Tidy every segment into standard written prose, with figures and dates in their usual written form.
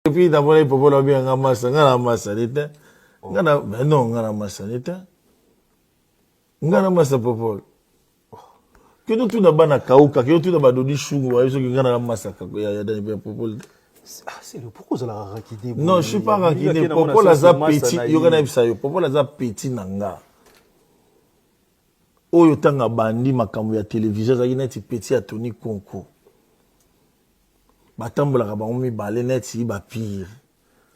Et puis d'abord les popolo bien ngamasa ngana masa leta. Ngana ben non ngana masa leta. Ngana masa popolo. Que tout na bana kauka, que tout na badodi chungu, wa yeso ngana masa ka ya dans bien popolo. Ah, c'est le pourquoi ça la rakidé. Non, je suis pas rakidé. Popolo za petit, yo ngana bisayo. Popolo za petit nanga. Oyo tanga bandi makambo ya télévision za neti petit à Tony Konko. Batambola ka bango mibale neti ba pire.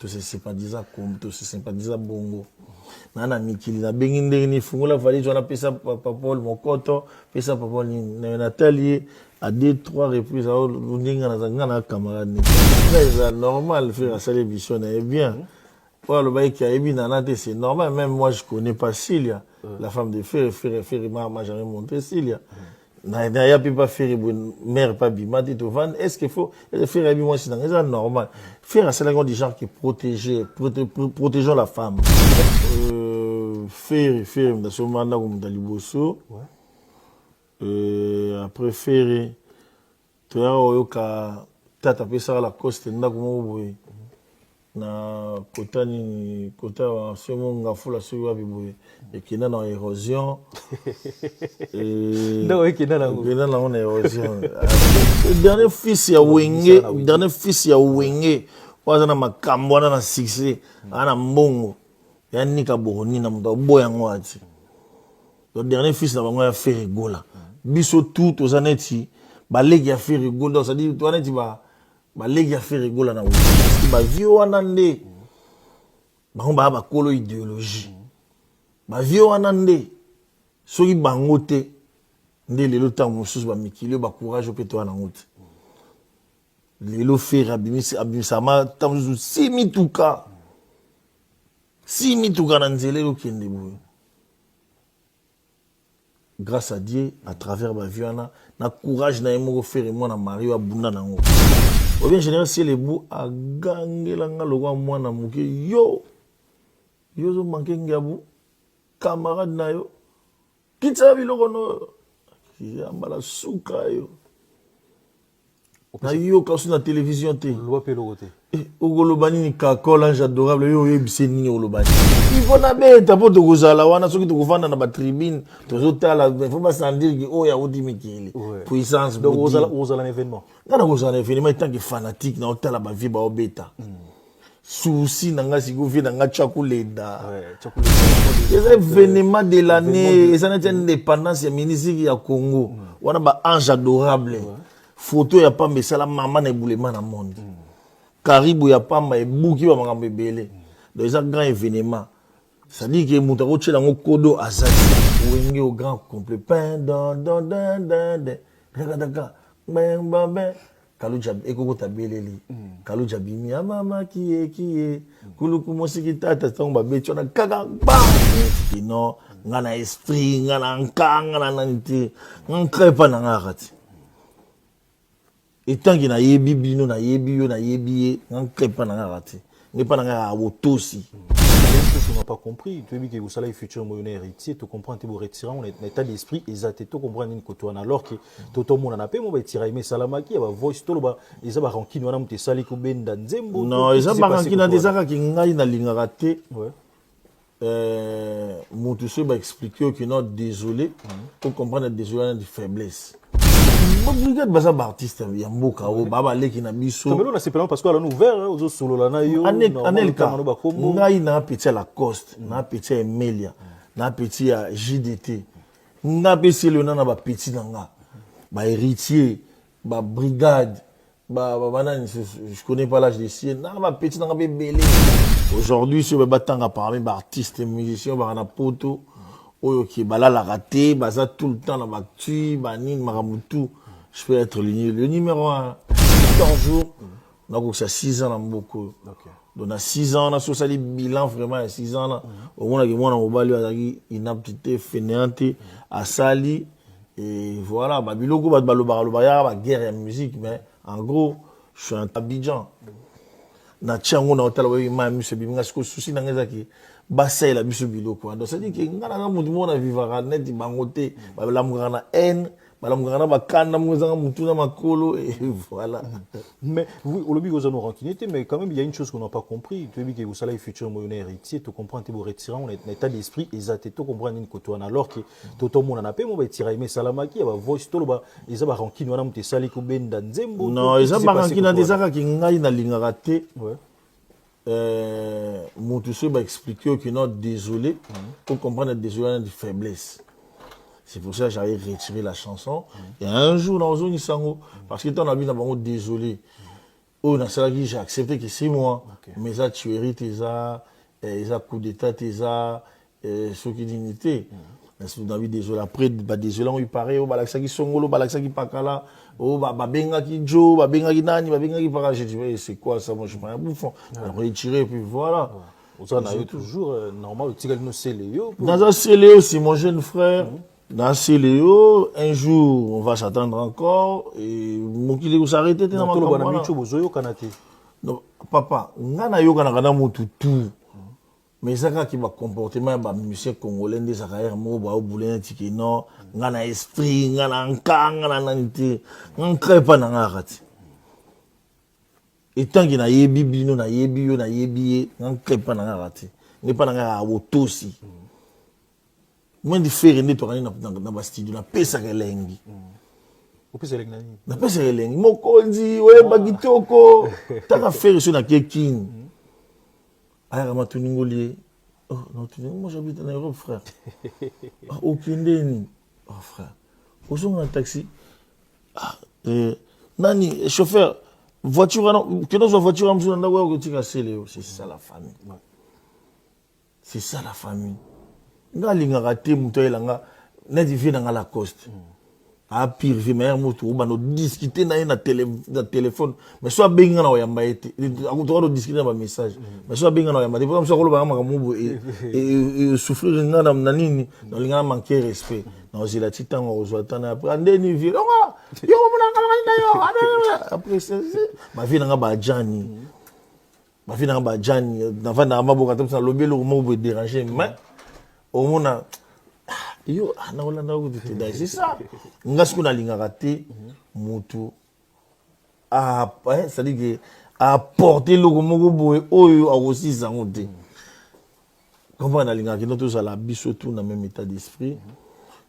To se sympathiser comme to se sympathiser bongo. Nana mikili na bengi ndenge ni fungola vali jona pesa papa Paul Mokoto, pesa papa Paul Nathalie à 2-3 reprises à ndinga na zanga camarade ni. C'est normal faire ça l'émission est bien. Pour le bail qui a ébi nanate c'est normal, même moi je connais pas Cilia, la femme de Ferry m'a jamais montré Cilia. N'a pas faire mère pas bimati to van, est-ce qu'il faut faire abi moi c'est normal. Faire c'est la grande genre qui protégeons la femme. Faire dans ce mandat comme dans Liboso. Après faire tu as oyoka tata pesa la coste ndako boye. Na kotani kota semo ngafula soyo biboye ekina na érosion non ekina na érosion dernier fils ya wenge wazana makambo na succès ana mbongo ya nika bohoni na muto boya ngwati le dernier fils na bango ya faire rigola biso tout ozaneti balegi ya faire rigola ça dit toi neti balegi ya faire rigola na ba vieux wana nde bango ba kolo idéologie ba vieux wana nde soki bango te nde lelo tango mosusu ba mikili ba courage pe to wana ngote lelo faire abimisa ma tango si mituka na nzele lo kende boye grâce à Dieu à travers ba vieux wana na courage na yemo faire moi na Mario abunda nango. Ou bien général si les bouts à gangelanga le roi moi na muke yo zo manke ngabu camarade na yo kitsa biloko no ya mbala suka yo na yo ka sur la télévision te loi pe lokote ogolobani ni kakola adorable yo yebise nini olobani il faut na beta po to kozala wana soki to kovanda na ba tribune to zotala il faut pas sentir que oh ya odi mikili puissance donc ozala un événement ngana kozala événement tant que fanatique na otala ba vie ba obeta souci nanga siko vie nanga chakuleda les événements de l'année et ça n'est indépendance ya ministre ya Congo wana ba ange adorable photo ya pamba sala maman na boulema na monde Caribou ya pamba et bouki ba makambo ebele donc c'est un grand événement ça dit que mutako tshela ngo kodo azati wenge au grand complet pain dans daka mbambe kaluja ekoko tabeleli kaluja bimi ya mama kiye kuluku mosiki tata tonga becho na kaka ba kino ngana esprit ngana nkanga na nti nkrepa na ngakati etangi na yebi bino na yebi yo na yebi nkrepa na ngakati ngepa na ngaka wotosi. On n'a pas compris. Tu as dit que vous allez futur millionnaire héritier, tu comprends, tu es retiré, on est état d'esprit, exact, tu comprends, alors que tout le monde en a payé, on va tirer, mais Salamaki, il va voice, tout le monde, ils ont rankin, on a monté sali kuben dans Zembo. Non, ils ont rankin, on a des arcs qui n'ont pas l'ingaraté. Moutoussé va expliquer que non, désolé, pour comprendre, désolé, de faiblesse. Brigade baza ba artiste ya mboka o baba leki na biso mais là c'est parce que là nous ouvert aux solo là na yo anelka ngai na petit la Coste na petit Emilia na petit ya JDT na petit le na ba petit nanga ba héritier ba brigade ba banane je connais pas l'âge des siens na ba petit nanga belé aujourd'hui sur ba tanga parmi ba artistes et musiciens ba na poto oyo ki bala la raté baza tout le temps na ba tu banine maramutu. Je peux être le numéro 1. 14 jours, donc c'est 6 ans dans beaucoup. Donc à 6 ans, on a sur bilan vraiment à 6 ans. Au moins, on a mobile inaptité, fainéante, à Sali. Et voilà, Babiloko, la guerre et la musique. Mais en gros, je suis un Abidjan. Na tchango na hotel wa ma muso binga sko souci na ngezaki basa la biso biloko. Donc ça dit que ngana mutu mona vivara net bangote ba la mugana haine balamukaka na bakanda moko ezanga mutu na makolo et voilà. Mais oui, au lobby, vous en rancuniez, mais quand même, il y a une chose qu'on n'a pas compris. Tu as dit que vous allez futur moyen héritier, tu comprends, tu es retirant, on est en état d'esprit, exact, tu comprends, une côtoine, alors que tout le monde en a payé, on va tirer, mais Salamaki, il va voice, tout le monde, ils ont rancune, on a monté sali, ou ben dans Zembo. Non, ils ont rancune, dans des arcs qui n'aillent dans l'ingaraté. Ouais. Moutoussou va expliquer que non, désolé, pour comprendre, désolé, on a des faiblesses. C'est pour ça que j'avais retiré la chanson. Et un jour, dans une sango, parce que tant on a vu dans désolé. Oh, dans cela, j'ai accepté que c'est moi. Mais ça, tuerie, ça, coup d'état, ça, ce qui dignité. On a vu désolé. Après, désolé, on y paraît, oh, balaksa qui songolo, balaksa qui pakala, oh, babenga qui jo, babenga qui nani, babenga qui para. J'ai dit, c'est quoi ça? Moi, je prends un bouffon. On a retiré, puis voilà. On a eu toujours, normal, tu nous céléo. Dans un céléo, c'est mon jeune frère. Dans Céléo, un jour, on va s'attendre encore. Et mon kilo s'arrêter dans ma campagne. Non, papa, ngana yo kana kana mutu tout. Mais ça qui va comportement ba musicien congolais des carrières mo ba obulé tiki non, ngana esprit, ngana nkanga ngana nti, ngana pas na ngati. Et tant qu'il na yebi bino na yebi yo na yebi, ngana pas na ngati. Ne pas na ngara wotosi. Moi, je fais rien dans ma studio, na pesa kelengi. Na pesa kelengi. Mokonzi, ouais, bagitoko. T'as faire sur na kekin. Aya ma tuningolier. Oh, non, moi j'habite en Europe, frère. Au Kindeni. Oh, frère. Où sont un taxi? Nani, chauffeur, voiture, que dans une voiture, c'est ça la famille. C'est ça la famille. Nga linga raté muto elanga na divi na la coste a pire vi meilleur muto ba no discuter na téléphone mais soit benga na yamba ete akuto discuter na message mais soit benga na yamba depuis so ko ba makamubu et souffrir nga na nini na linga manquer respect na ozila titango ozwatana après ndeni vi yo mona après c'est ma vie na ba jani ma vie na ba jani na vanda maboka tamsa lobelo mo be déranger mais au monde yo na olanda ko te c'est ça ngasku na lingaka te mutu a ça dit que apporter le moko boy oyo a aussi zango te comment na lingaka no to la biso tout na même état d'esprit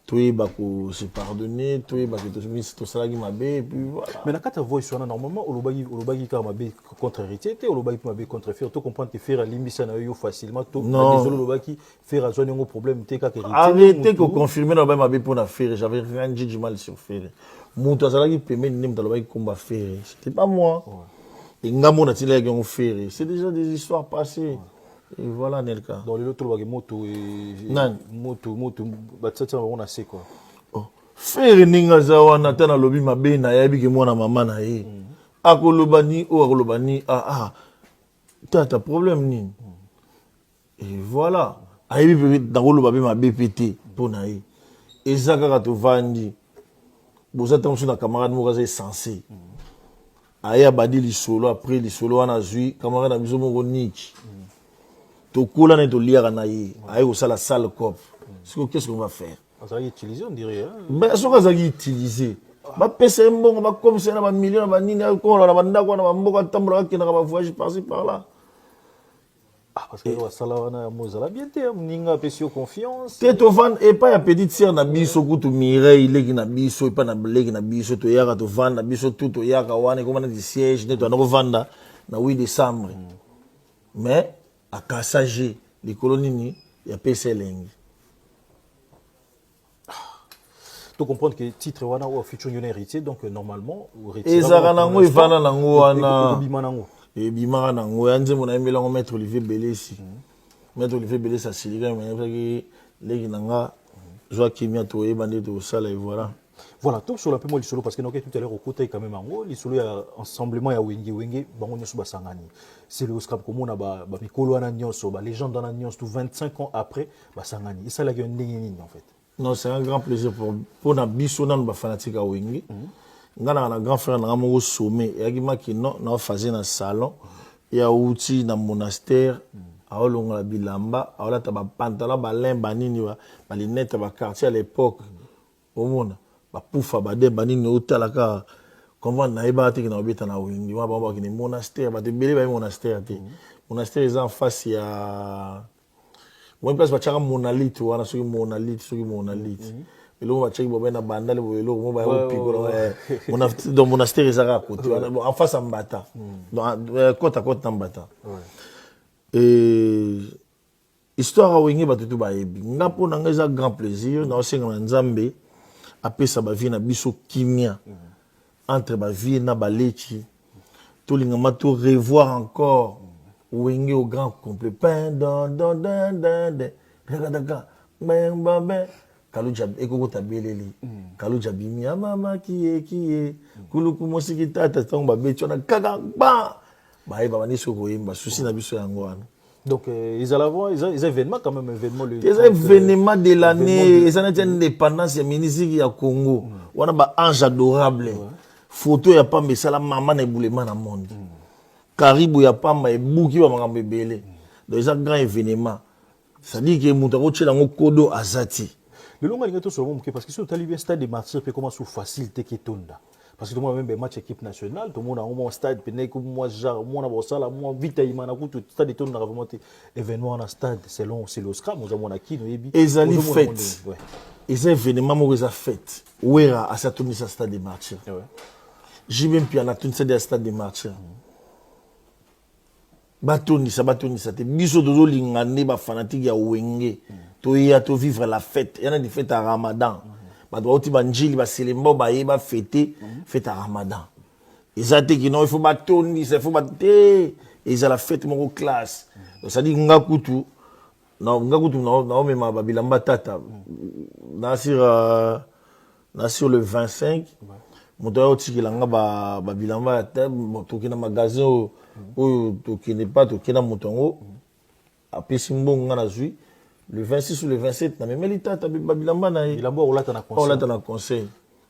toi ba ko se pardonner toi ba que to sala ki mabe et puis voilà mais la carte voice on a normalement olobaki ka mabe contre héritier te olobaki mabe contre faire to comprendre que faire limbisa na yo facilement to désolé olobaki faire a un problème te ka héritier arrêtez que confirmer na ba mabe pour na faire j'avais rien dit du mal sur faire muto sala ki permet nim talobaki combat faire c'était pas moi et ngamo na tile ki on faire c'est déjà des histoires passées. Et voilà Nelka. Dans l'autre moto et moto batata on a c'est quoi. Oh, faire ninga za wana tana lobi mabe na yabi ke mwana mama na ye. Akolobani o akolobani t'as problème ni. Et voilà. Ayebi dans koloba be mabe pété pour na ye. Ezaka ka to vandi. Bozata mso na camarade mo kaza censé. Aya badi li solo après li solo wana zui camarade na biso mo niki. Tokola na tolia na ye aye au sala salle cop qu'est-ce qu'on va faire ça va utiliser on dirait mais ça va utiliser ba pesa mbongo ba comme ça na ba millions ba nini ko na ba ndako na ba mboka tambola ki na ba voyage par-ci par-là parce que wa sala wana mozala bien te ninga pesio confiance te to van et pas ya petite sœur na biso kutu Mireille leki na biso et pas na leki na biso to yaka to vanda biso tout to yaka wana comme na di siège ne to na vanda na 8 décembre mais à Kassager, les colonies, il y a PCLing. Tu comprends que le titre wana ou futur héritier, donc normalement, ou héritier. Et ça, nango, il va na nango, ana. Bimanango. Et bimanango, yanze mon ami là, on met Olivier Bélessi. Mettre Olivier Bélessi à Siliga, mais il y a les nanga, Joachim Yato et Bandé de Sala et voilà. Voilà, tout sur la peu moi solo parce que nous tout à l'heure au côté quand même en haut, les solo ya ensemblement ya wenge bango nyoso basangani. C'est le scrap comme on a ba mikolo na nyoso, ba légende dans nyoso tout 25 ans après basangani. Et ça la gagne en fait. Non, c'est un grand plaisir pour na biso na ba fanatique à wenge. Ngana na grand frère na mo sommet, ya ki maki non na fazer na salon, ya outi na monastère. Aolonga la bilamba, aola ta ba pantalon ba lin ba nini ba lunette ba quartier à l'époque. Au monde bapufa bade banini otalaka comment naïba te na obeta na wingi wa ba ki monastère ba te belé ba monastère te monastère est en face ya one place ba chaka monolithe wana soki monolithe elo ba cheki bobe na bandale bo elo mo ba opiko donc monastère est à côté en face à Mbata donc côte à côte na Mbata et histoire a wingi ba tutu ba yebi ngapo na ngeza grand plaisir na osenga na Nzambe apesa ba vie na biso kimia entre ba vie na balechi to lingama to revoir encore wingi au grand complet pain don regadaka ben kaluja ekoko tabeleli kaluja bimia mama kiye kuluku mosiki tata tong ba becho na kaka ba ba ba ni soko yimba susi na biso yango wana. Donc ils allaient voir ils événements quand même événement le les événements de l'année ils en étaient indépendance ya ministre ya Congo wana ba ange adorable photo ya pamba sala maman na eboulema na monde karibu ya pamba ebuki ba makambo ebele donc ça grand événement ça dit que mutako tshela ngo kodo azati le long ngalinga to somo parce que sur talibé stade de martyrs peut comment sous facilité qui tonda parce que tout le monde même match équipe nationale tout le monde a un stade pené comme moi genre moi na bosala moi vite imana ku tout stade tonda vraiment événement na stade selon c'est le scram nous avons na kino yebi ezali fête les événements mo za fête wera asatuni sa stade de martyrs j'ai même puis na tuni stade de martyrs batoni sa te biso dozo lingane ba fanatique ya wenge to ya to vivre la fête il y a des fêtes à Ramadan ba doit oti banjili ba selembo ba yeba fêter fête à Ramadan ezate ki non il faut batoni il faut bater et ça la fête mon classe donc ça dit ngakutu na mema ba bilamba tata na sur le 25 moto oti ki langa ba bilamba tata to ki na magasin ou qui n'est pas qui na motongo après simbonga na zui le 26 ou le 27 na même l'état babilamba na bilamba olata na conseil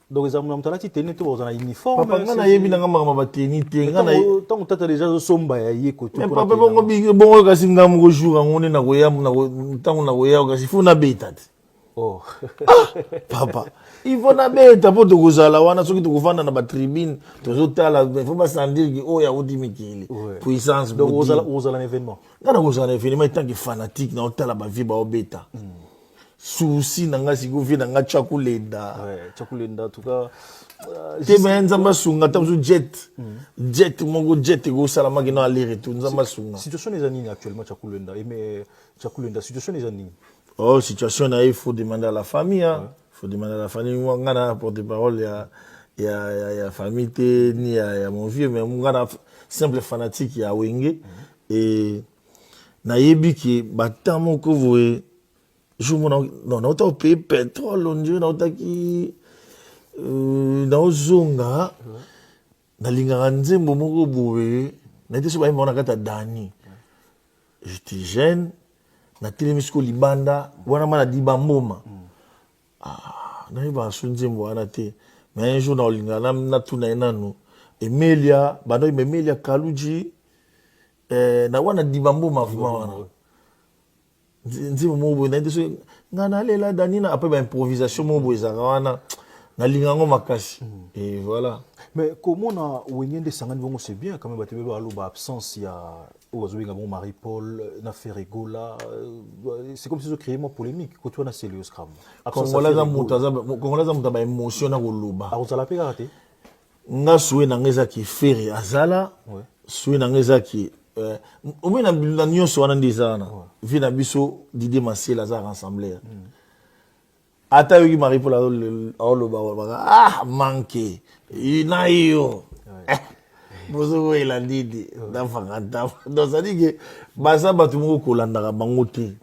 donc ils ont mtala ti tenir to na uniforme papa ngana yebi na ngama ba tenir te ngana tant tata déjà somba ya yeko to papa bongo bongo kasi ngamu ko jour ngone na ko ya na tango na ko ya kasi funa beta oh papa il faut na beta po to kozala wana soki to kovanda na ba tribune to zotala il faut pas sentir que oh ya odi mikili puissance donc ozala un événement ngana kozala événement tant que fanatique na otala ba vie ba obeta souci na nga siko vie na nga chakulenda en tout cas te benza masunga tamzu jet mongo jet go salama ki na aller retour nzamba sunga situation les années actuellement chakulenda mais chakulenda situation les années oh situation na il faut demander à la famille hein faut demander à la famille moi ngana porte-parole ya famille te ni ya mon vieux mais ngana simple fanatique ya wenge et na yebi ki batamo ko voye jour non on t'a payé pétrole on dit on t'a qui na ozonga na linga nzembo moko boye na été so ba mona kata dani j'étais jeune na telemisko libanda wana mana diba mboma na iba sunzembo wana te mais un jour na olinga na tuna enano Emilia bando Emilia Kaluji na wana diba mboma wana nzimbo mobo na été so ngana lela danina après ba improvisation mobo ezaka wana na lingango makasi et voilà mais comment na wenyende sangani bongo c'est bien quand même batebe ba loba absence ya ozoinga mon Marie-Paul na Ferregola c'est comme si ça créait une polémique quand tu as c'est le scram Congolais za muta ba émotion na koloba azala pe karaté nga soué na ngeza ki Ferre azala soué na ngeza ki omena na nyonso wana ndizana vi na biso Didier Massiel azara rassemblé ata yoki Marie-Paul aloba manqué inayo bozo il a dit d'afanga donc ça dit que baza batu moko kolandaka bango te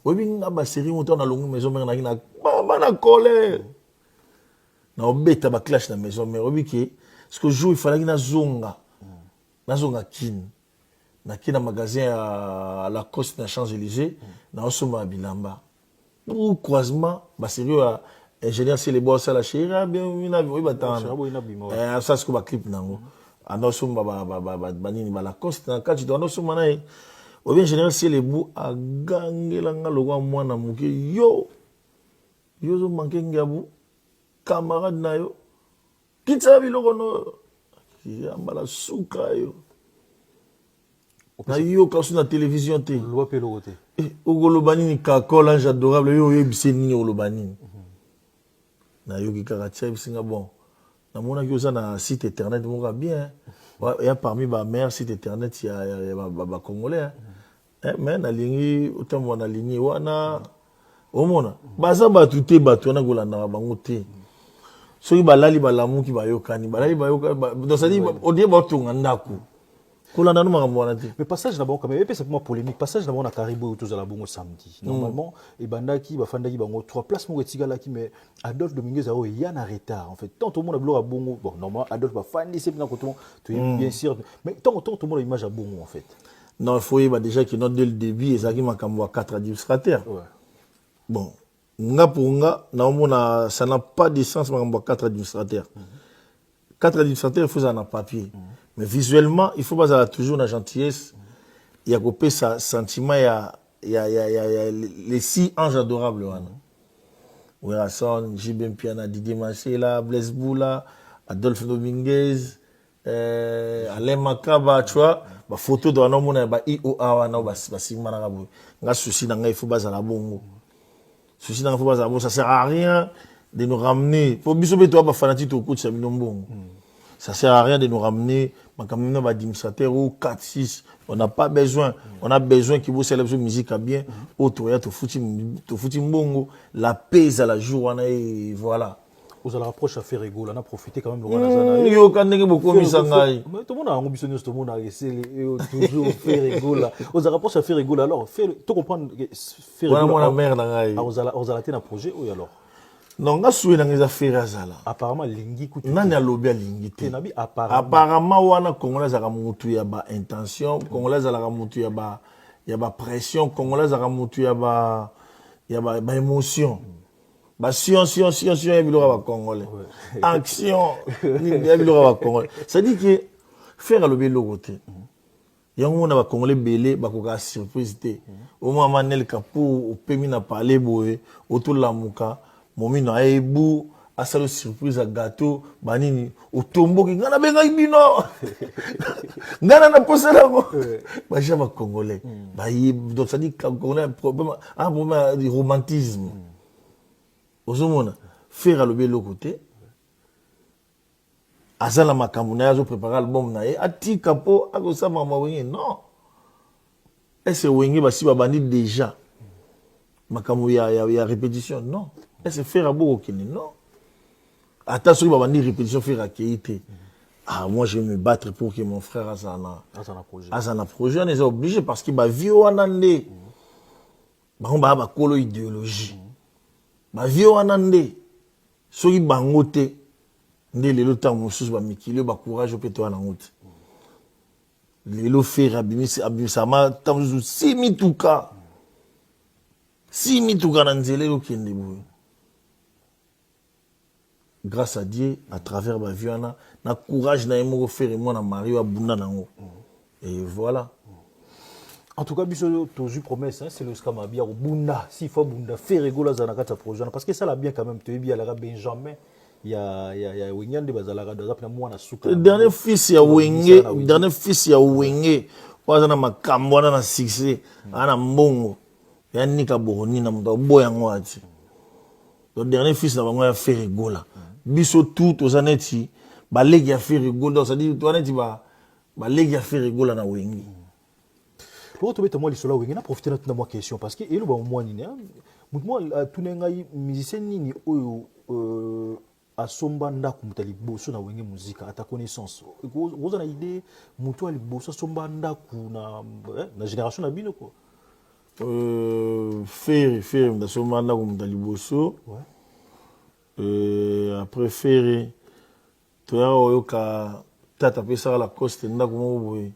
obi nga ba série moto na longu maison mère na na colère na obeta ba clash na maison mère obi ke ce que jour il fallait na zonga kin na kina magasin à la Coste na Champs-Élysées na osoma bilamba pour croisement ba série ingénieur c'est les boss à la chérie bien mina oui batana ça c'est quoi clip nango anosomba banini ba la Coste na kati to anosoma na ou bien ingénieur c'est les bou agangela nga lokwa mwana muke yo zo manke ngabu camarade na yo kitsa biloko no yambala suka yo na yo kasu na télévision te loi pe lo côté ogoloba nini kakola ange adorable yo oyebise nini oloba nini na yo kikaka tia bisinga bon namonaki oza na site internet moko bien ya parmi ba meilleur site internet ya ba congolais mais nalingi otambola na ligne wana omona baza bato te bato wana kolandaka bango te soki balali balamuki bayokani balali bayokani donc c'est-à-dire odie batonga ndako kolanda no makambo wana te mais passage na bango quand même et c'est pour polémique passage na bango na Caribou tous à la bongo samedi normalement et bandaki bafandaki bango 3 places mo etigalaki mais Adolphe Dominguez a eu en retard en fait tant tout le monde a bloqué à bongo bon normalement Adolphe va fandi c'est bien quand tu bien sûr mais tant tout le monde a image à bongo en fait non il faut déjà que dès le début ezaki makambo 4 administrateurs bon nga pour nga naomona ça n'a pas de sens makambo 4 administrateurs 4 administrateurs il faut ça na papier mais visuellement il faut pas toujours la gentillesse il y a copé ça sentiment il y a les 6 anges adorables wana Werasson Jibem Piana Didier Machela Blaise Boula Adolphe Dominguez Alain Makaba tu vois ba photo de wana mona ba IOA wana ba simana rabo nga souci na nga il faut bazala bongo souci na nga il faut bazala bongo ça sert à rien de nous ramener pour biso beto ba fanatique to coach Sabino Mbongo ça sert à rien de nous ramener makamina ba administrateur ou 4 6 on n'a pas besoin on a besoin que vous célèbre musique à bien autour ya to futi mbongo la paix à la jour et voilà vous allez rapprocher à faire rigolo on a profité quand même le Wanazana yo kanenge beaucoup misangai mais tout le monde a ambition tout le monde a essayé toujours faire rigolo vous allez rapprocher à faire rigolo alors faire tout comprendre faire rigolo voilà mère na ngai vous allez ter un projet ou alors non nga soué na ngeza faire azala apparemment lingi kutu nani alobi alingi te nabi apparemment wana congolais za mutu ya ba intention congolais za la mutu ya ba pression congolais za mutu ya ba émotion ba science ya biloko ba congolais action ya biloko ba congolais ça dit que faire alobi logo te yango na ba congolais belé ba koka surprise te au moment Manel Kapou opemi na parler boye otolamuka momi na ebu asalo surprise à gâteau banini otomboki ngana benga bino ngana na posela ko ba jama congolais ba donc ça dit congolais problème de romantisme ozomona faire le bel côté azala makambo na yazo préparer album na ye ati kapo akosa mama wenge non est-ce wenge basi ba bandi déjà makambo ya répétition non est-ce faire à beaucoup qui non attention il va venir répétition faire à Kéité moi je vais me battre pour que mon frère Azana projet on est obligé parce qu'il va vivre en andé on va kolo idéologie ba vivre en andé soki bangote ndé lelo temps mosusu ba mikilo ba courage peto na ngote lelo faire abimisa ma temps simituka na nzele okende boye grâce à Dieu à travers ma vie na courage na emo faire moi na Mario abunda nango et voilà en tout cas biso toujours promesse c'est le scam bien bunda si faut bunda faire rigola za na kata projet parce que ça la bien quand même te bien la Benjamin il y a Wenyande bazalaka dans na mwana suka dernier fils ya Wenge wazana makambo na succès ana mbongo ya nika boroni na mto boya ngwati le dernier fils na bango ya faire rigola biso tout aux aneti balegi ya faire rigola ça dit toi neti balegi ya faire rigola na Wenge l'autre bête moi lisola Wenge na profiter na moi question parce que elo ba moi nini moi tunenga musicien nini oyo asomba ndako mutali boso na Wenge musique à ta connaissance vous avez une idée mutu ali boso asomba ndako na génération na bino quoi faire ndasomba ndako mutali boso après faire toya oyoka tata pesa la coste ndako mo boye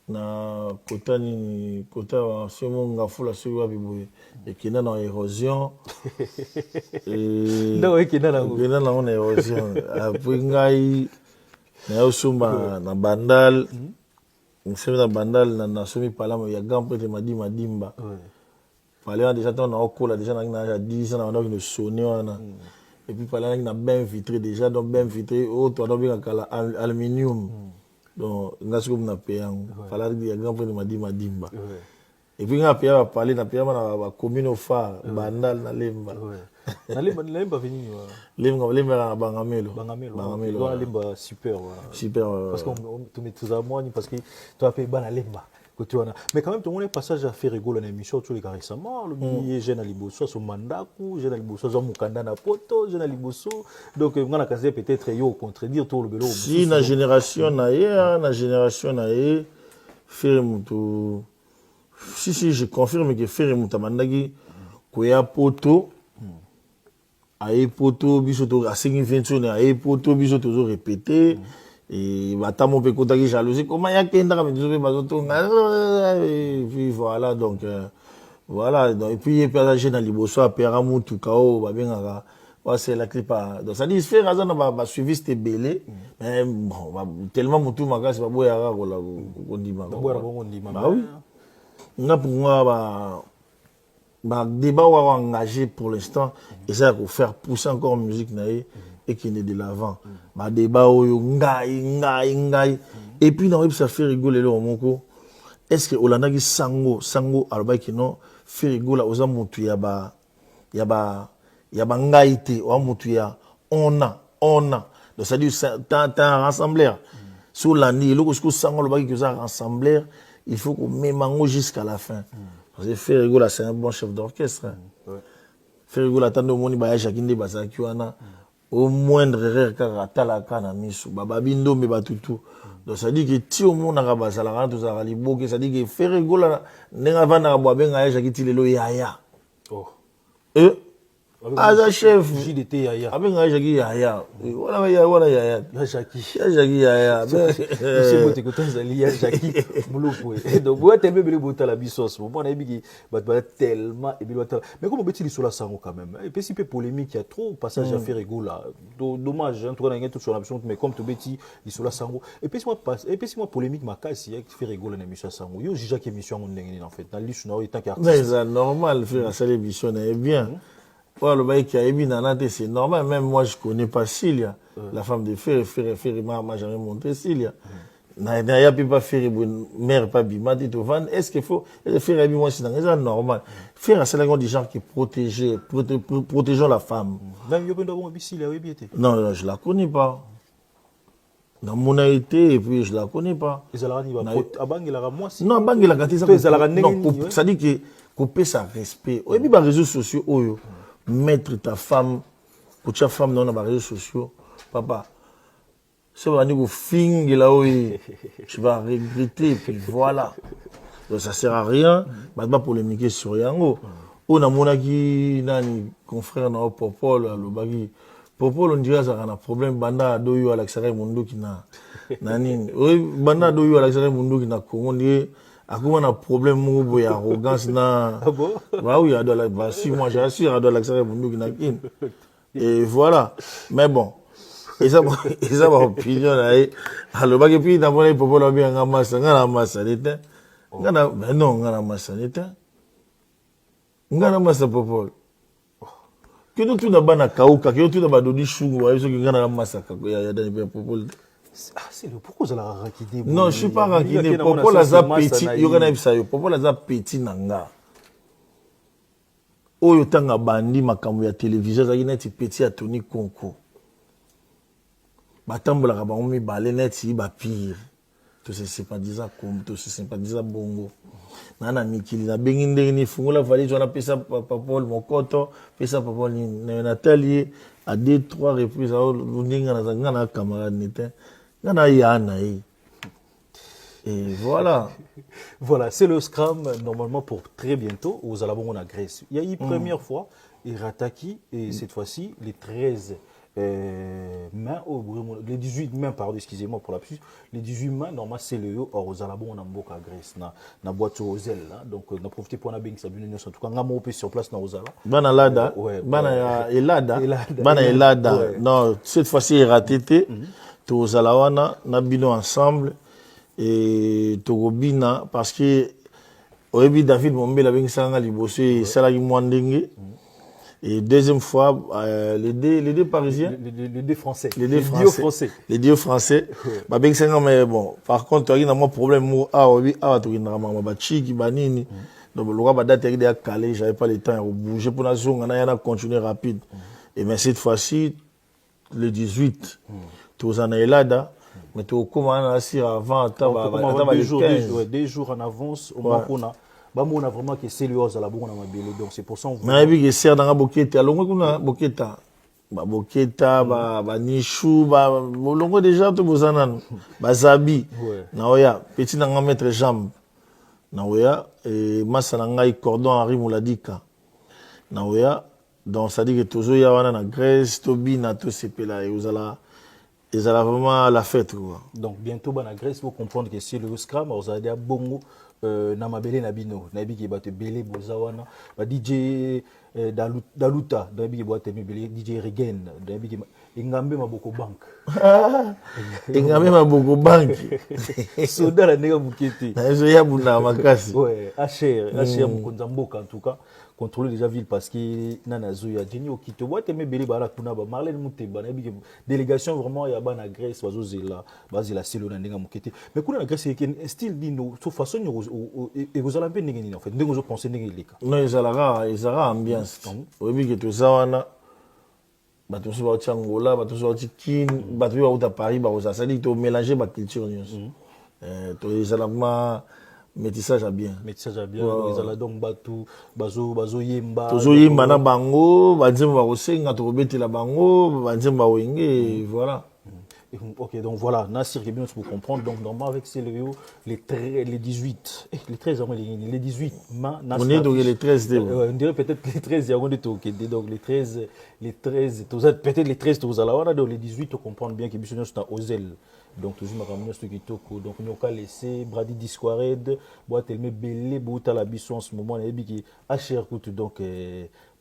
na kota nini kota wa semo ngafula soki wapi boye ekenda na érosion ndako ekenda na érosion après ngai na yosomba na bandal nsomi na bandal na somi palamo ya grand prêtre madimba pale wana déjà tant na okola déjà na 10 ans na wana ne sonné wana et puis par là il a bien vitré déjà donc bien vitré oh toi donc bien kala aluminium donc ngasiko na peyango fala di grand frère m'a dit et puis on a parlé na ma commune au phare bandal na lemba na lemba veni lemba bangamelo lemba super super parce qu'on tu mets tous à moi parce que tu as payé bana lemba. Mais quand même, tout le monde est passage à faire rigoler dans l'émission, tu les gars récemment. Le billet, jeune Aliboso, son mandaku, jeune Aliboso, son mukanda na poto, jeune Aliboso. Donc, on a peut-être yo contredire tout le bélo. Si, la génération naïe, faire mutu. Si, je confirme que faire mutu mandagi, koya poto, aïe poto, bisoto, à 5 aïe poto, bisoto, répété. Et batamo pe kota ki jalousie comment ya kenda ka biso bazoto et puis voilà donc voilà donc et puis pe jeune liboso a pera mutu kao ba bengaka wa c'est la clip donc ça dit faire razana ba suivi c'était belé mais bon tellement mutu makasi ba boya ka kola kondima bah oui nga pour moi ba débat wa engagé pour l'instant et ça pour faire pousser encore musique naïe et qui est de l'avant. Bah débat oyo ngai et puis na web ça fait rigoler le moko. Est-ce que olanda ki sango aloba ki non fait rigoler oza mutu ya ba ngai te o mutu ya on a donc ça dit t'as un rassembleur sur l'année le ko sango aloba ki oza rassembleur il faut qu'on met mango jusqu'à la fin. Parce que fait rigoler c'est un bon chef d'orchestre. Fait rigoler tant de moni ba jakinde basaki wana au moindre erreur car talaka na miso babindo me batutu donc ça dit que ti au monde na basala kana to za liboke ça dit que faire rigola nenga vana ba benga ya jakiti lelo yaya aza chef JDT yaya abenga jaki yaya wala yaya jaki yaya c'est bon que tu zali ya jaki muloko donc ouais tellement bele bota la bisos bon on a dit que tellement et mais comme beti sur la sango quand même et puis si peu polémique il y a trop passage à faire rigola dommage en tout cas on tout sur l'option mais comme tu beti sur la sango et puis moi polémique ma casse il y a fait rigoler dans émission sango yo jija que émission on ndengeni en fait dans liste na tant qu'artiste mais c'est normal faire ça l'émission est bien. Ouais, le bail qui a émis Nanate, c'est normal. Même moi, je connais pas Cilia, la femme de Ferre, m'a jamais montré Cilia. N'a pas Ferre, mère, pas Bima, dit Van. Est-ce qu'il faut, Ferre, moi, c'est normal. Ferre, c'est la grande des gens qui protégeaient la femme. Même Yobendo, bon, Cilia, oui, bien. Non, je la connais pas. Dans mon été, et puis je la connais pas. Non, Bang, il a gâté ça. Non, ça dit que, couper sa respect. Et puis, les réseaux sociaux, mettre ta femme, pour ta femme dans les réseaux sociaux, papa, c'est pas niveau fing là où tu vas regretter, puis voilà. Donc ça sert à rien, mais pas polémiquer sur Yango. On a mon aki, nani, confrère na Popol, le bagi. Popol, on dirait ça a un problème, banda doyo Alexandre Mundo qui na, nani, oui, banda doyo Alexandre Mundo qui na Congo, on dirait, à quoi on a problème mou et arrogance na bah oui bah si moi j'assure à l'accès Mundo qui na et voilà mais bon et ça ma opinion là alors bah que puis dans mon popolo la bien ngana massa l'été ngana mais non ngana massa l'été ngana massa popolo que tout na bana kauka que tout na badoni chungu wa eso ngana massa ya dans popolo. Ah, c'est le pourquoi vous allez raquiner? Non, je suis pas raquiné. Popo la za petit, yogana bisayo. Popo la za petit nanga. Oyo tanga bandi makambo ya télévision za neti petit ya Tony Konko. Batambola ka bango mi balé neti ba pire. To se sympathiser comme to se sympathiser bongo. Nana mikili na bengi ndenge ni fungola valise on a pesa Paul Mokoto, pesa Paul Nathalie à 2-3 reprises à ndinga na zanga na camarade nete. Et voilà. Voilà, c'est le Scrum normalement pour très bientôt aux Alabons en Grèce. Il y a eu une première fois, et Rataki, et cette fois-ci, les 13 mains, les 18 mains, pardon, excusez-moi pour la plus, les 18 mains, normalement, c'est le haut, aux Alabons en Amboka Grèce, na boîte aux ailes, donc, on a profité pour la bing, ça en tout cas, on a monté sur place dans Ozala. Bana Lada, Bana Elada, Bana Elada, non, cette fois-ci, Ratete. Tozala wana na bino ensemble et togobina parce que oyebi David Mombela bengisanga liboso esalaki mwa ndenge Et deuxième fois, les deux Parisiens. Les deux Français. Les deux dieux français. Les dieux français. Bah, ben, c'est mais bon. Par contre, il y a un problème. Tu banini. Donc, le roi date est calé. J'avais pas le temps de bouger pour la zone. On a continué rapide. Et mais cette fois-ci, le 18, tous en là, mais tu commences avant, deux jours en avance, au moins qu'on a. On a vraiment que c'est le à la bonne donc c'est pour ça qu'on a vu que c'est dans la boketa longo kuna boketa ba boketa ba nishu ba longo déjà to bozana ba zabi na oya petit na mettre jambe na oya et massa na ngai cordon Henri Mouladika na oya donc ça dit que toujours ya wana na Grèce to bina to sepela et ils allaient vraiment la fête quoi. Donc bientôt na Grèce faut comprendre que c'est le scrum aux allez à bongo na mabele na bino na bi ke ba te belé bozawana ba DJ Daluta na bi ke ba te belé DJ Regen na bi ke ngambe maboko bank ngambe maboko bank soda la nega bukete na zo ya buna makasi ouais HR mukonza mboka en tout cas contrôler déjà ville parce que nana zo ya Jenny okito wa te belé bara kuna ba Marlène Muteba na bi ke délégation vraiment ya ba na Grèce bazo zela bazela selo na ndenga mukete mais kuna na Grèce c'est style dino de façon et vous allez bien en fait vous pensez non ils aura ambiance oui que tout ça wana bato so ba Angola bato so ba Kin bato ba uta Paris ba ça ça dit to mélanger ba culture nyonso to ils allent métissage à bien ils allent donc bazo yemba to zo yemba na bango banzemba ba kosenga to betela bango banzemba wenge voilà. Ok, donc voilà, Nassir qui est bien pour comprendre. Donc, normalement, avec Célério, les 18, les 13, les 18, on est donc les 13, on dirait peut-être les 13, il y a donc les 13, peut-être les 13, donc les 18, on comprend bien que Bissonnier sont à Ozel. Donc, toujours, ma ce qui toko. Donc, on a laissé Brady Disquared, boîte elle met belé, bout à la Bisson en ce moment, et puis qui a cher coûte. Donc,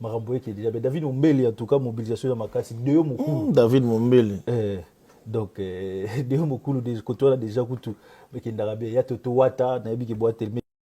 Maramboye qui est déjà. David Mombele, en tout cas, mobilisation dans ma casse, David Mombele. Donc, des hommes au déjà, mais qui n'a pas bien, il y a Toto Wata, n'a pas boîte